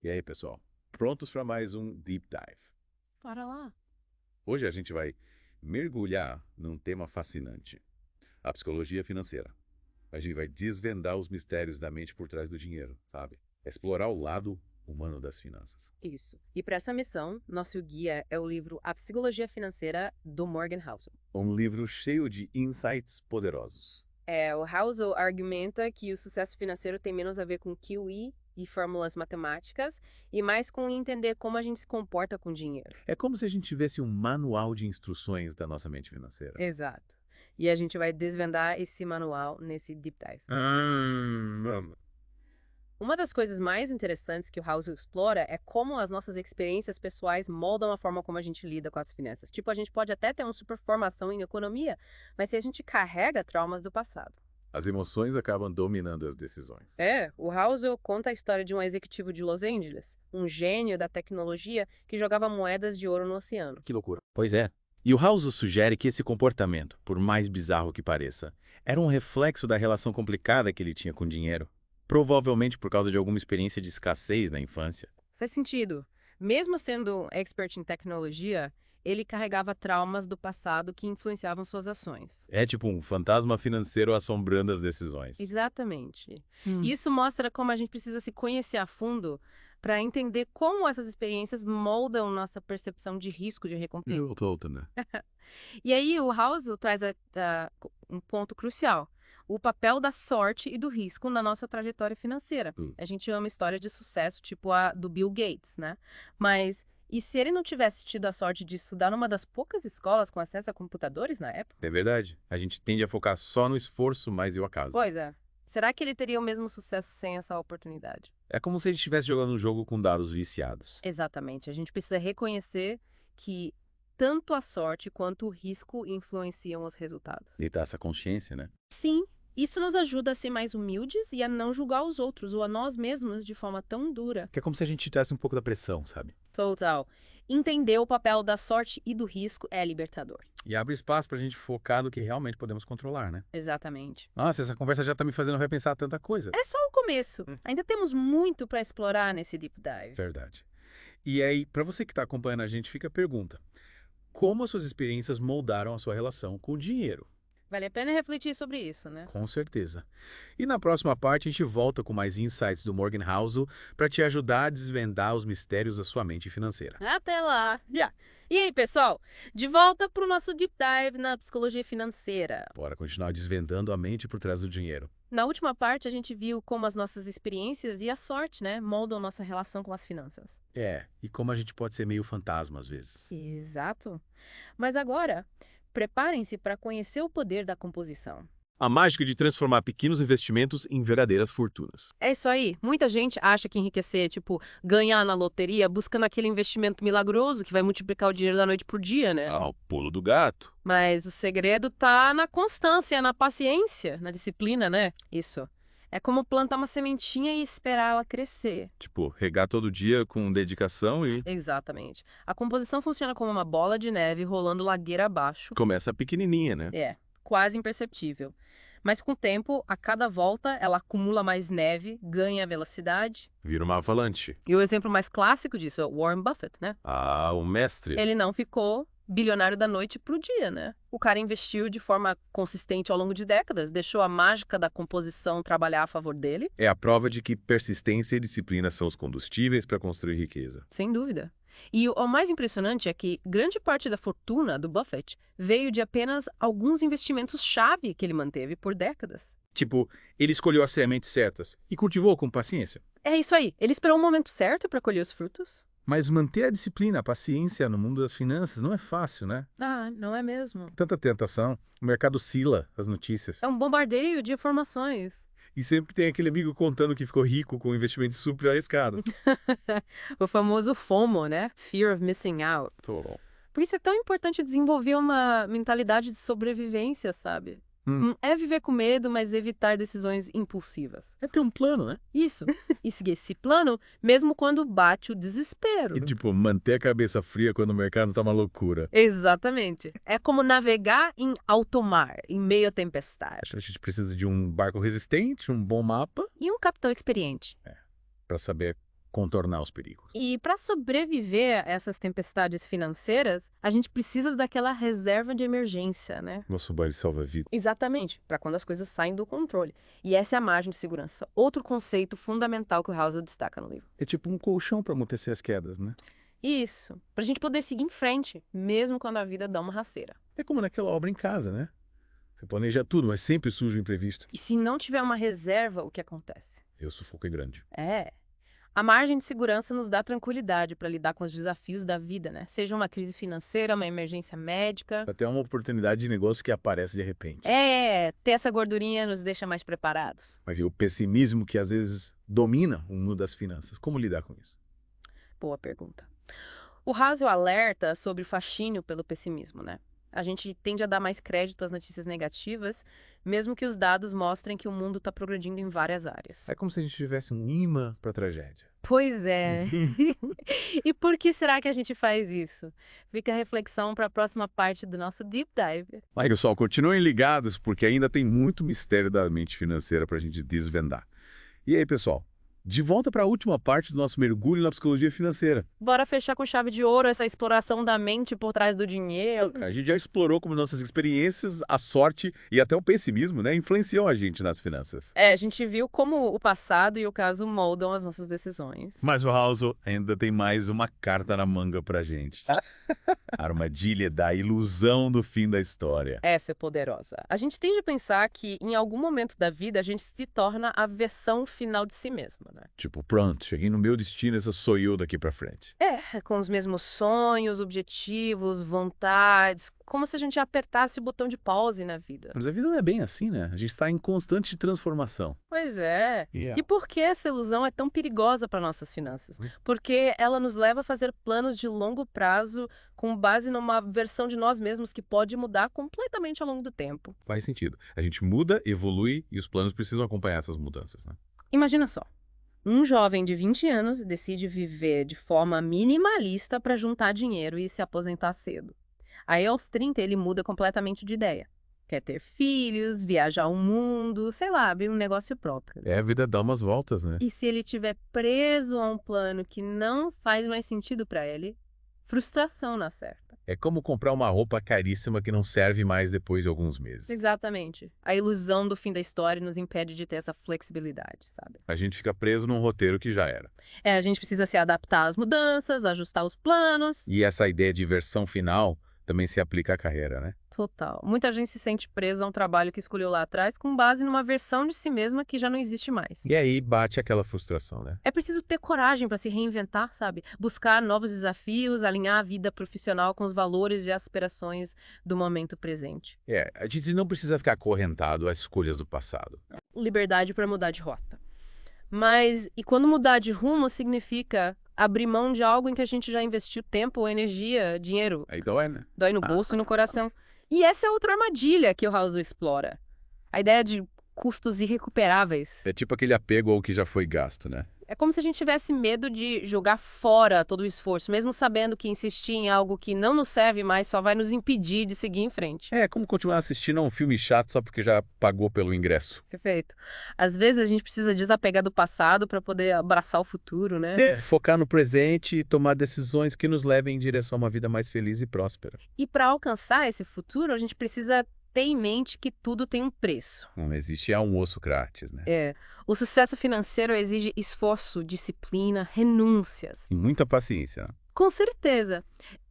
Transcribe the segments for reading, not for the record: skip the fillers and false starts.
E aí, pessoal? Prontos para mais um Deep Dive? Bora lá. Hoje a gente vai mergulhar num tema fascinante, a psicologia financeira. A gente vai desvendar os mistérios da mente por trás do dinheiro, sabe? Explorar o lado humano das finanças. Isso. E para essa missão, nosso guia é o livro A Psicologia Financeira, do Morgan Housel. Um livro cheio de insights poderosos. O Housel argumenta que o sucesso financeiro tem menos a ver com QI e fórmulas matemáticas e mais com entender como a gente se comporta com dinheiro. É como se a gente tivesse um manual de instruções da nossa mente financeira. Exato. E a gente vai desvendar esse manual nesse deep dive. Vamos. Uma das coisas mais interessantes que o Housel explora é como as nossas experiências pessoais moldam a forma como a gente lida com as finanças. Tipo, a gente pode até ter uma super formação em economia, mas se a gente carrega traumas do passado. As emoções acabam dominando as decisões. O Housel conta a história de um executivo de Los Angeles, um gênio da tecnologia que jogava moedas de ouro no oceano. Que loucura. Pois é. E o Housel sugere que esse comportamento, por mais bizarro que pareça, era um reflexo da relação complicada que ele tinha com o dinheiro. Provavelmente por causa de alguma experiência de escassez na infância. Faz sentido. Mesmo sendo expert em tecnologia, ele carregava traumas do passado que influenciavam suas ações. É tipo um fantasma financeiro assombrando as decisões. Exatamente. Isso mostra como a gente precisa se conhecer a fundo para entender como essas experiências moldam nossa percepção de risco de recompensa. Eu tô, né? E aí o Housel traz um ponto crucial. O papel da sorte e do risco na nossa trajetória financeira. A gente ama histórias de sucesso, tipo a do Bill Gates, né? Mas e se ele não tivesse tido a sorte de estudar numa das poucas escolas com acesso a computadores na época? É verdade. A gente tende a focar só no esforço, mas e o acaso. Pois é. Será que ele teria o mesmo sucesso sem essa oportunidade? É como se ele estivesse jogando um jogo com dados viciados. Exatamente. A gente precisa reconhecer que tanto a sorte quanto o risco influenciam os resultados. E tá essa consciência, né? Sim, isso nos ajuda a ser mais humildes e a não julgar os outros ou a nós mesmos de forma tão dura. Que é como se a gente tirasse um pouco da pressão, sabe? Total. Entender o papel da sorte e do risco é libertador. E abre espaço pra gente focar no que realmente podemos controlar, né? Exatamente. Nossa, essa conversa já tá me fazendo repensar tanta coisa. É só o começo. Ainda temos muito para explorar nesse deep dive. Verdade. E aí, pra você que tá acompanhando a gente, fica a pergunta. Como as suas experiências moldaram a sua relação com o dinheiro? Vale a pena refletir sobre isso, né? Com certeza. E na próxima parte a gente volta com mais insights do Morgan Housel para te ajudar a desvendar os mistérios da sua mente financeira. Até lá! E aí, pessoal? De volta para o nosso deep dive na psicologia financeira. Bora continuar desvendando a mente por trás do dinheiro. Na última parte, a gente viu como as nossas experiências e a sorte, né, moldam nossa relação com as finanças. E como a gente pode ser meio fantasma às vezes. Exato. Mas agora, preparem-se para conhecer o poder da composição. A mágica de transformar pequenos investimentos em verdadeiras fortunas. É isso aí. Muita gente acha que enriquecer é tipo ganhar na loteria buscando aquele investimento milagroso que vai multiplicar o dinheiro da noite pro dia, né? O pulo do gato. Mas o segredo tá na constância, na paciência, na disciplina, né? Isso. É como plantar uma sementinha e esperar ela crescer. Tipo, regar todo dia com dedicação e... Exatamente. A composição funciona como uma bola de neve rolando ladeira abaixo. Começa pequenininha, né? Quase imperceptível. Mas com o tempo, a cada volta, ela acumula mais neve, ganha velocidade. Vira uma avalanche. E o exemplo mais clássico disso é o Warren Buffett, né? O mestre. Ele não ficou bilionário da noite pro dia, né? O cara investiu de forma consistente ao longo de décadas, deixou a mágica da composição trabalhar a favor dele. É a prova de que persistência e disciplina são os combustíveis para construir riqueza. Sem dúvida. E o mais impressionante é que grande parte da fortuna do Buffett veio de apenas alguns investimentos-chave que ele manteve por décadas. Tipo, ele escolheu as sementes certas e cultivou com paciência. É isso aí. Ele esperou o momento certo para colher os frutos. Mas manter a disciplina, a paciência no mundo das finanças não é fácil, né? Não é mesmo? Tanta tentação, o mercado oscila as notícias. É um bombardeio de informações. E sempre tem aquele amigo contando que ficou rico com um investimento super arriscado. O famoso FOMO, né? Fear of Missing Out. Por isso é tão importante desenvolver uma mentalidade de sobrevivência, sabe? É viver com medo, mas evitar decisões impulsivas. É ter um plano, né? Isso. E seguir esse plano, mesmo quando bate o desespero. E tipo, manter a cabeça fria quando o mercado tá uma loucura. Exatamente. É como navegar em alto mar, em meio à tempestade. A gente precisa de um barco resistente, um bom mapa. E um capitão experiente. Pra saber contornar os perigos. E para sobreviver a essas tempestades financeiras, a gente precisa daquela reserva de emergência, né? Nosso banho salva-vida. Exatamente, para quando as coisas saem do controle. E essa é a margem de segurança, outro conceito fundamental que o Housel destaca no livro. É tipo um colchão para amortecer as quedas, né? Isso, para a gente poder seguir em frente, mesmo quando a vida dá uma rasteira. É como naquela obra em casa, né? Você planeja tudo, mas sempre surge um imprevisto. E se não tiver uma reserva, o que acontece? E o sufoco é grande. A margem de segurança nos dá tranquilidade para lidar com os desafios da vida, né? Seja uma crise financeira, uma emergência médica. Até uma oportunidade de negócio que aparece de repente. Ter essa gordurinha nos deixa mais preparados. Mas e o pessimismo que às vezes domina o mundo das finanças? Como lidar com isso? Boa pergunta. O Housel alerta sobre o fascínio pelo pessimismo, né? A gente tende a dar mais crédito às notícias negativas, mesmo que os dados mostrem que o mundo está progredindo em várias áreas. É como se a gente tivesse um imã para a tragédia. Pois é. E por que será que a gente faz isso? Fica a reflexão para a próxima parte do nosso Deep Dive. Mas, pessoal, continuem ligados porque ainda tem muito mistério da mente financeira para a gente desvendar. E aí, pessoal? De volta para a última parte do nosso mergulho na psicologia financeira. Bora fechar com chave de ouro essa exploração da mente por trás do dinheiro. A gente já explorou como nossas experiências, a sorte e até o pessimismo, né, influenciam a gente nas finanças. A gente viu como o passado e o caso moldam as nossas decisões. Mas o Housel ainda tem mais uma carta na manga pra gente. A armadilha da ilusão do fim da história. Essa é poderosa. A gente tende a pensar que em algum momento da vida a gente se torna a versão final de si mesmo, né? Tipo, pronto, cheguei no meu destino, essa sou eu daqui pra frente. Com os mesmos sonhos, objetivos, vontades, como se a gente apertasse o botão de pause na vida. Mas a vida não é bem assim, né? A gente está em constante transformação. Pois é. Yeah. E por que essa ilusão é tão perigosa para nossas finanças? Porque ela nos leva a fazer planos de longo prazo com base numa versão de nós mesmos que pode mudar completamente ao longo do tempo. Faz sentido. A gente muda, evolui e os planos precisam acompanhar essas mudanças, né? Imagina só. Um jovem de 20 anos decide viver de forma minimalista para juntar dinheiro e se aposentar cedo. Aí, aos 30, ele muda completamente de ideia. Quer ter filhos, viajar o mundo, sei lá, abrir um negócio próprio. A vida dá umas voltas, né? E se ele estiver preso a um plano que não faz mais sentido para ele, frustração na certa. É como comprar uma roupa caríssima que não serve mais depois de alguns meses. Exatamente. A ilusão do fim da história nos impede de ter essa flexibilidade, sabe? A gente fica preso num roteiro que já era. A gente precisa se adaptar às mudanças, ajustar os planos. E essa ideia de versão final também se aplica à carreira, né? Total. Muita gente se sente presa a um trabalho que escolheu lá atrás com base numa versão de si mesma que já não existe mais. E aí bate aquela frustração, né? É preciso ter coragem para se reinventar, sabe? Buscar novos desafios, alinhar a vida profissional com os valores e aspirações do momento presente. A gente não precisa ficar acorrentado às escolhas do passado. Liberdade para mudar de rota. Mas, e quando mudar de rumo significa abrir mão de algo em que a gente já investiu tempo, energia, dinheiro. Aí dói, né? Dói no bolso e no coração. E essa é outra armadilha que o Housel explora. A ideia de custos irrecuperáveis. É tipo aquele apego ao que já foi gasto, né? É como se a gente tivesse medo de jogar fora todo o esforço, mesmo sabendo que insistir em algo que não nos serve mais só vai nos impedir de seguir em frente. É como continuar assistindo a um filme chato só porque já pagou pelo ingresso. Perfeito. Às vezes a gente precisa desapegar do passado para poder abraçar o futuro, né? Focar no presente e tomar decisões que nos levem em direção a uma vida mais feliz e próspera. E para alcançar esse futuro, a gente precisa ter em mente que tudo tem um preço. Não existe almoço grátis, né? O sucesso financeiro exige esforço, disciplina, renúncias. E muita paciência, né? Com certeza.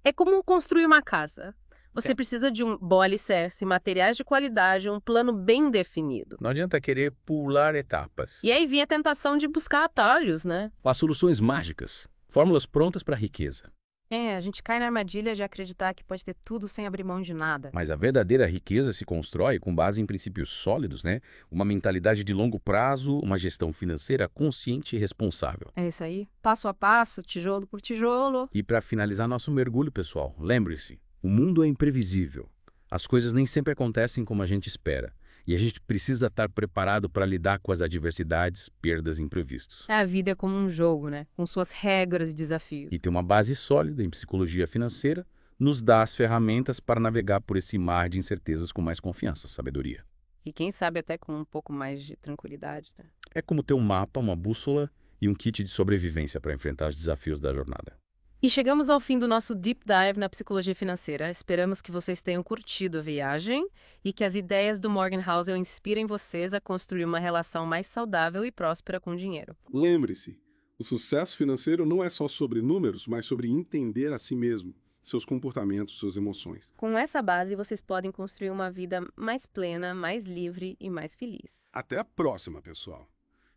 É como construir uma casa. Você precisa de um bom alicerce, materiais de qualidade, um plano bem definido. Não adianta querer pular etapas. E aí vem a tentação de buscar atalhos, né? As soluções mágicas, fórmulas prontas para a riqueza. A gente cai na armadilha de acreditar que pode ter tudo sem abrir mão de nada. Mas a verdadeira riqueza se constrói com base em princípios sólidos, né? Uma mentalidade de longo prazo, uma gestão financeira consciente e responsável. É isso aí. Passo a passo, tijolo por tijolo. E para finalizar nosso mergulho, pessoal, lembre-se, o mundo é imprevisível. As coisas nem sempre acontecem como a gente espera. E a gente precisa estar preparado para lidar com as adversidades, perdas e imprevistos. A vida é como um jogo, né? Com suas regras e desafios. E ter uma base sólida em psicologia financeira nos dá as ferramentas para navegar por esse mar de incertezas com mais confiança, sabedoria. E quem sabe até com um pouco mais de tranquilidade, né? É como ter um mapa, uma bússola e um kit de sobrevivência para enfrentar os desafios da jornada. E chegamos ao fim do nosso Deep Dive na psicologia financeira. Esperamos que vocês tenham curtido a viagem e que as ideias do Morgan Housel inspirem vocês a construir uma relação mais saudável e próspera com o dinheiro. Lembre-se, o sucesso financeiro não é só sobre números, mas sobre entender a si mesmo, seus comportamentos, suas emoções. Com essa base, vocês podem construir uma vida mais plena, mais livre e mais feliz. Até a próxima, pessoal.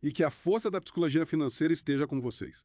E que a força da psicologia financeira esteja com vocês.